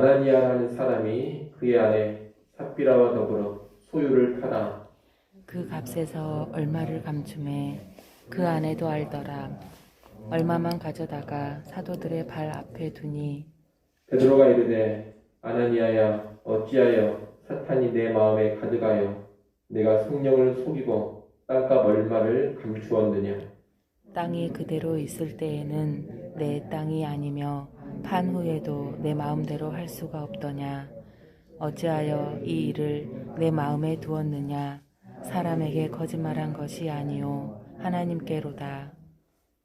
아나니아라는 사람이 그의 아내 삽비라와 더불어 소유를 팔아 그 값에서 얼마를 감춤해 그 아내도 알더라. 얼마만 가져다가 사도들의 발 앞에 두니 베드로가 이르되 아나니아야 어찌하여 사탄이 내 마음에 가득하여 내가 성령을 속이고 땅값 얼마를 감추었느냐. 땅이 그대로 있을 때에는 내 땅이 아니며 판 후에도 내 마음대로 할 수가 없더냐. 어찌하여 이 일을 내 마음에 두었느냐. 사람에게 거짓말한 것이 아니요 하나님께로다.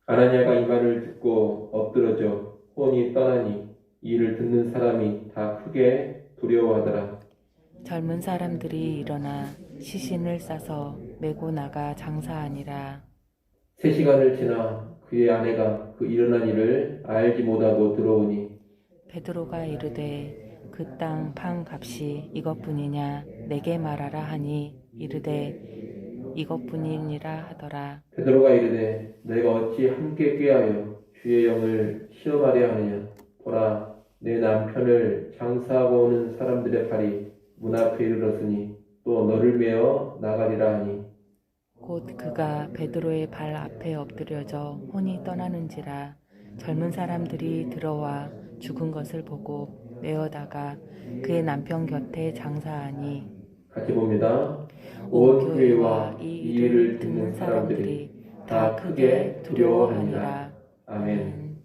아나니아가 이 말을 듣고 엎드러져 혼이 떠나니 이 일을 듣는 사람이 다 크게 두려워하더라. 젊은 사람들이 일어나 시신을 싸서 메고 나가 장사하니라. 3시간을 지나 그의 아내가 그 일어난 일을 알지 못하고 들어오니 베드로가 이르되 그 땅 판 값이 이것뿐이냐 내게 말하라 하니 이르되 이것뿐이니라 하더라. 베드로가 이르되 내가 어찌 함께 꾀하여 주의 영을 시험하려 하느냐. 보라 내 남편을 장사하고 오는 사람들의 발이 문 앞에 이르렀으니 또 너를 메어 나가리라 하니 곧 그가 베드로의 발 앞에 엎드려져 혼이 떠나는지라. 젊은 사람들이 들어와 죽은 것을 보고 메어다가 그의 남편 곁에 장사하니 같이 봅니다. 온 교회와 이 일을 듣는 사람들이 다 크게 두려워하니라. 아멘.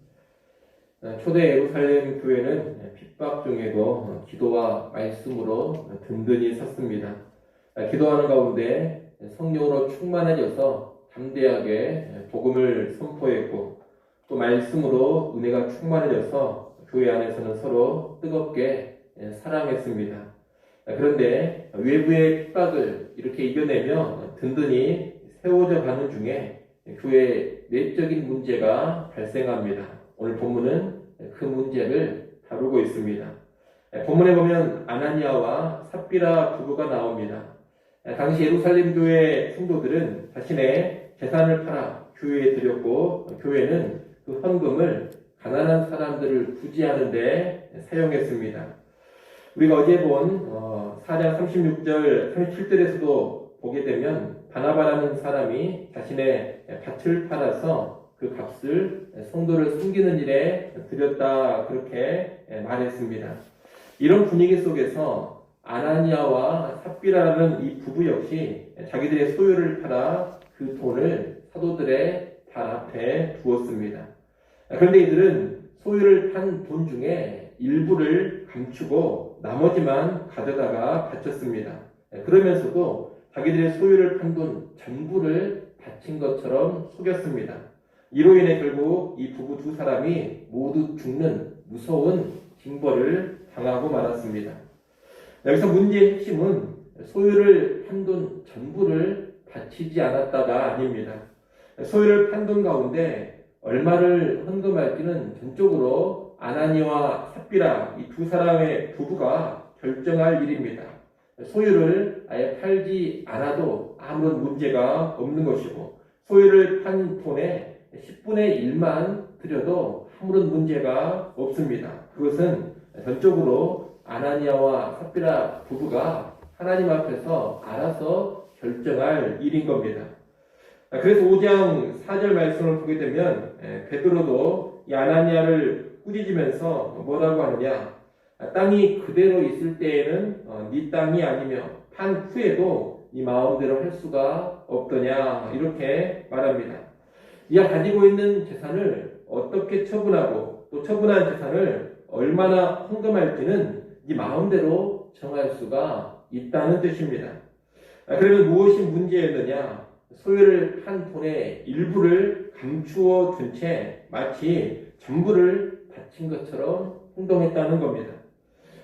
초대 예루살렘 교회는 핍박 중에도 기도와 말씀으로 든든히 섰습니다. 기도하는 가운데 성령으로 충만해져서 담대하게 복음을 선포했고 또 말씀으로 은혜가 충만해져서 교회 안에서는 서로 뜨겁게 사랑했습니다. 그런데 외부의 핍박을 이렇게 이겨내며 든든히 세워져 가는 중에 교회의 내적인 문제가 발생합니다. 오늘 본문은 그 문제를 다루고 있습니다. 본문에 보면 아나니아와 삽비라 부부가 나옵니다. 당시 예루살렘 교회 성도들은 자신의 재산을 팔아 교회에 드렸고 교회는 그 헌금을 가난한 사람들을 구제하는 데 사용했습니다. 우리가 어제 본 4장 36절, 37절에서도 보게 되면 바나바라는 사람이 자신의 밭을 팔아서 그 값을 성도를 숨기는 일에 드렸다 그렇게 말했습니다. 이런 분위기 속에서 아나니아와 삽비라는 이 부부 역시 자기들의 소유를 팔아 그 돈을 사도들의 발 앞에 두었습니다. 그런데 이들은 소유를 판 돈 중에 일부를 감추고 나머지만 가져다가 바쳤습니다. 그러면서도 자기들의 소유를 판 돈 전부를 바친 것처럼 속였습니다. 이로 인해 결국 이 부부 두 사람이 모두 죽는 무서운 징벌을 당하고 말았습니다. 여기서 문제의 핵심은 소유를 판 돈 전부를 바치지 않았다가 아닙니다. 소유를 판 돈 가운데 얼마를 헌금할지는 전적으로 아나니와 삽비라 이 두 사람의 부부가 결정할 일입니다. 소유를 아예 팔지 않아도 아무런 문제가 없는 것이고 소유를 판 돈의 10분의 1만 드려도 아무런 문제가 없습니다. 그것은 전적으로 아나니아와 삽비라 부부가 하나님 앞에서 알아서 결정할 일인 겁니다. 그래서 5장 4절 말씀을 보게 되면 베드로도 이 아나니아를 꾸짖으면서 뭐라고 하느냐. 땅이 그대로 있을 때에는 네 땅이 아니며 판 후에도 네 마음대로 할 수가 없더냐 이렇게 말합니다. 네가 가지고 있는 재산을 어떻게 처분하고 또 처분한 재산을 얼마나 헌금할지는 네 마음대로 정할 수가 있다는 뜻입니다. 그러면 무엇이 문제였느냐? 소유를 판 돈의 일부를 감추어 둔 채 마치 전부를 바친 것처럼 행동했다는 겁니다.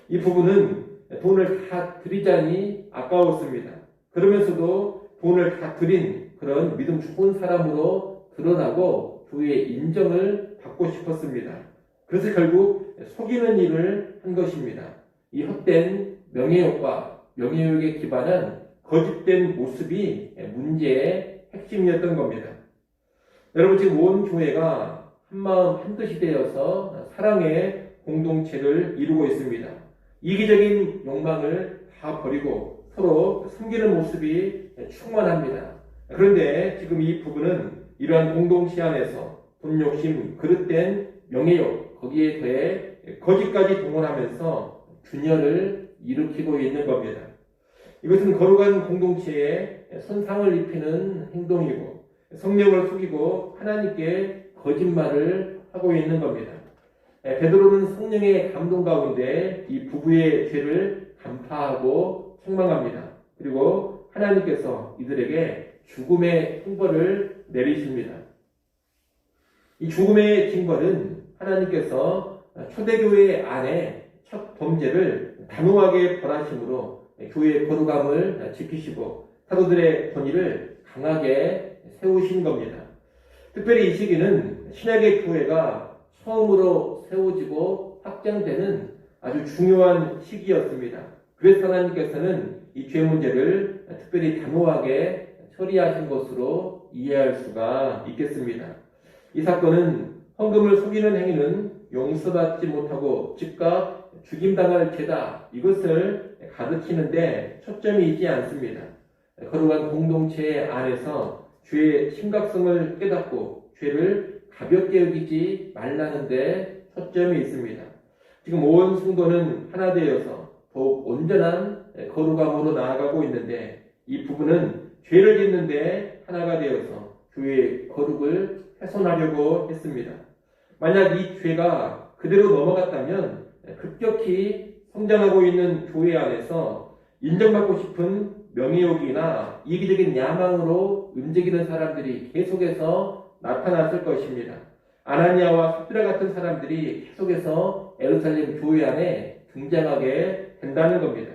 이 부부는 돈을 다 드리자니 아까웠습니다. 그러면서도 돈을 다 드린 그런 믿음 좋은 사람으로 드러나고 교회의 인정을 받고 싶었습니다. 그래서 결국 속이는 일을 한 것입니다. 이 헛된 명예욕과 명예욕에 기반한 거짓된 모습이 문제의 핵심이었던 겁니다. 여러분 지금 온 교회가 한마음 한뜻이 되어서 사랑의 공동체를 이루고 있습니다. 이기적인 욕망을 다 버리고 서로 섬기는 모습이 충만합니다. 그런데 지금 이 부부는 이러한 공동체 안에서 돈 욕심, 그릇된 명예욕, 거기에 더해 거짓까지 동원하면서 균열을 일으키고 있는 겁니다. 이것은 거룩한 공동체에 손상을 입히는 행동이고 성령을 속이고 하나님께 거짓말을 하고 있는 겁니다. 베드로는 성령의 감동 가운데 이 부부의 죄를 간파하고 책망합니다. 그리고 하나님께서 이들에게 죽음의 형벌을 내리십니다. 이 죽음의 징벌은 하나님께서 초대교회 안에 첫 범죄를 단호하게 벌하심으로 교회의 거룩함을 지키시고 사도들의 권위를 강하게 세우신 겁니다. 특별히 이 시기는 신약의 교회가 처음으로 세워지고 확장되는 아주 중요한 시기였습니다. 그래서 하나님께서는 이 죄 문제를 특별히 단호하게 처리하신 것으로 이해할 수가 있겠습니다. 이 사건은 헌금을 속이는 행위는 용서받지 못하고 즉각 죽임당할 죄다, 이것을 가르치는데 초점이 있지 않습니다. 거룩한 공동체 안에서 죄의 심각성을 깨닫고 죄를 가볍게 여기지 말라는 데 초점이 있습니다. 지금 온 성도는 하나 되어서 더욱 온전한 거룩함으로 나아가고 있는데 이 부부는 죄를 짓는데 하나가 되어서 교회의 거룩을 훼손하려고 했습니다. 만약 이 죄가 그대로 넘어갔다면 급격히 성장하고 있는 교회 안에서 인정받고 싶은 명예욕이나 이기적인 야망으로 움직이는 사람들이 계속해서 나타났을 것입니다. 아나니아와 삽비라 같은 사람들이 계속해서 예루살렘 교회 안에 등장하게 된다는 겁니다.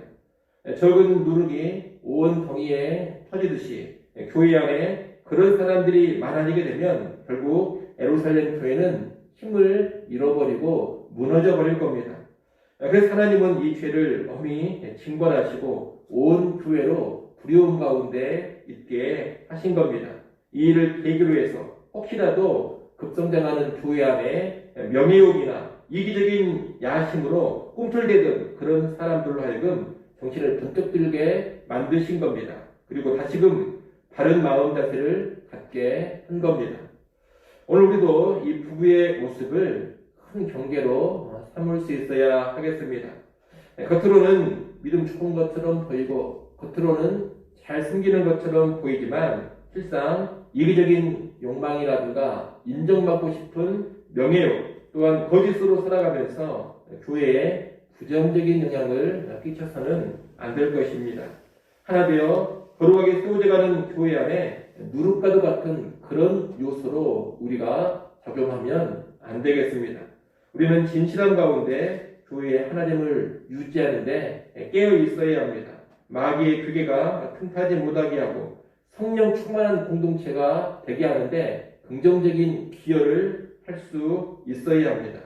적은 누룩이 온 덩이에 터지듯이 교회 안에 그런 사람들이 많아지게 되면 결국 예루살렘 교회는 힘을 잃어버리고 무너져 버릴 겁니다. 그래서 하나님은 이 죄를 엄히 징벌하시고 온 교회로 두려움 가운데 있게 하신 겁니다. 이 일을 계기로 해서 혹시라도 급성장하는 교회 안에 명예욕이나 이기적인 야심으로 꿈틀대던 그런 사람들로 하여금 정신을 번쩍 들게 만드신 겁니다. 그리고 다시금 바른 마음 자세를 갖게 한 겁니다. 오늘 우리도 이 부부의 모습을 큰 경계로 삼을 수 있어야 하겠습니다. 겉으로는 믿음 좋은 것처럼 보이고 겉으로는 잘 숨기는 것처럼 보이지만 실상 이기적인 욕망이라든가 인정받고 싶은 명예욕 또한 거짓으로 살아가면서 교회에 부정적인 영향을 끼쳐서는 안 될 것입니다. 하나 되어 거룩하게 세워져가는 교회 안에 누룩과도 같은 그런 요소로 우리가 적용하면 안 되겠습니다. 우리는 진실함 가운데 교회의 하나됨을 유지하는데 깨어 있어야 합니다. 마귀의 괴계가 틈타지 못하게 하고 성령 충만한 공동체가 되게 하는데 긍정적인 기여를 할 수 있어야 합니다.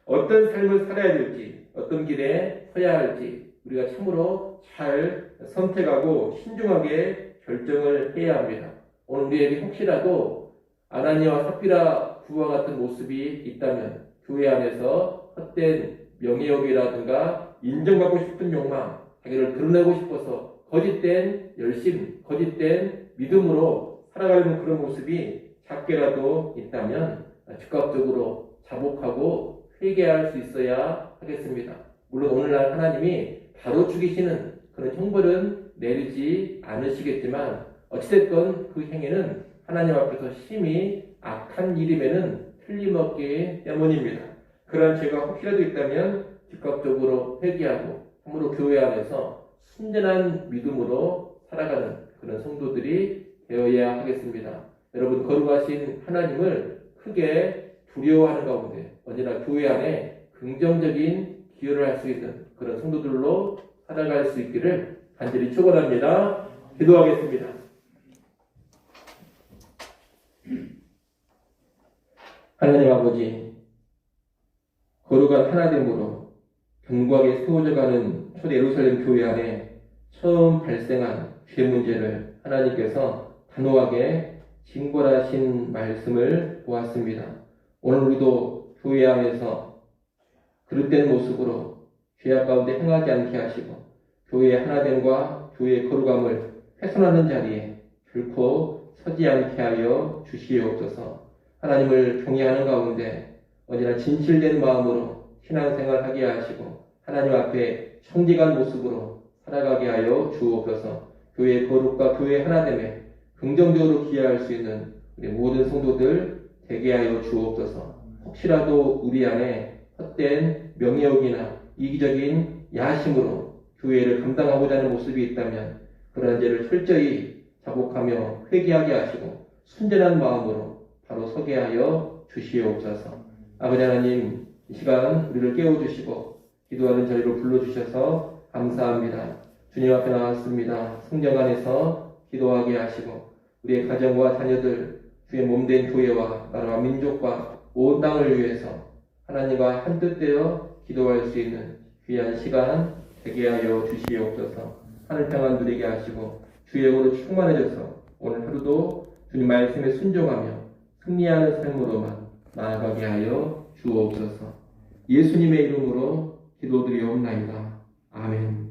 어떤 삶을 살아야 될지, 어떤 길에 서야 할지 우리가 참으로 잘 선택하고 신중하게 결정을 해야 합니다. 오늘 우리에게 혹시라도 아나니아와 삽비라 부부와 같은 모습이 있다면 교회 안에서 헛된 명예욕이라든가 인정받고 싶은 욕망, 자기를 드러내고 싶어서 거짓된 열심, 거짓된 믿음으로 살아가는 그런 모습이 작게라도 있다면 즉각적으로 자복하고 회개할 수 있어야 하겠습니다. 물론 오늘날 하나님이 바로 죽이시는 그런 형벌은 내리지 않으시겠지만 어찌됐건 그 행위는 하나님 앞에서 심히 악한 일임에는 틀림없기 때문입니다. 그러한 죄가 혹시라도 있다면 즉각적으로 회개하고 참으로 교회 안에서 순전한 믿음으로 살아가는 그런 성도들이 되어야 하겠습니다. 여러분 거룩하신 하나님을 크게 두려워하는 가운데 언제나 교회 안에 긍정적인 기여를 할 수 있는 그런 성도들로 살아갈 수 있기를 간절히 축원합니다. 기도하겠습니다. 하나님 아버지, 거룩한 하나됨으로 견고하게 세워져가는 초대 예루살렘 교회 안에 처음 발생한 죄 문제를 하나님께서 단호하게 징벌하신 말씀을 보았습니다. 오늘 우리도 교회 안에서 그릇된 모습으로 죄악 가운데 행하지 않게 하시고 교회의 하나됨과 교회의 거룩함을 훼손하는 자리에 결코 서지 않게 하여 주시옵소서. 하나님을 경외하는 가운데 언제나 진실된 마음으로 신앙생활하게 하시고 하나님 앞에 청직한 모습으로 살아가게 하여 주옵소서. 교회의 거룩과 교회의 하나됨에 긍정적으로 기여할 수 있는 우리 모든 성도들 되게 하여 주옵소서. 혹시라도 우리 안에 헛된 명예욕이나 이기적인 야심으로 교회를 감당하고자 하는 모습이 있다면 그러한 죄를 철저히 자복하며 회개하게 하시고 순전한 마음으로 바로 서게 하여 주시옵소서. 아버지 하나님, 이 시간 우리를 깨워주시고 기도하는 자리로 불러주셔서 감사합니다. 주님 앞에 나왔습니다. 성령 안에서 기도하게 하시고 우리의 가정과 자녀들, 주의 몸된 교회와 나라와 민족과 온 땅을 위해서 하나님과 한뜻되어 기도할 수 있는 귀한 시간 되게 하여 주시옵소서. 하늘 평안 누리게 하시고 주의 영으로 충만해져서 오늘 하루도 주님 말씀에 순종하며 승리하는 삶으로만 나아가게 하여 주옵소서. 예수님의 이름으로 기도드리옵나이다. 아멘.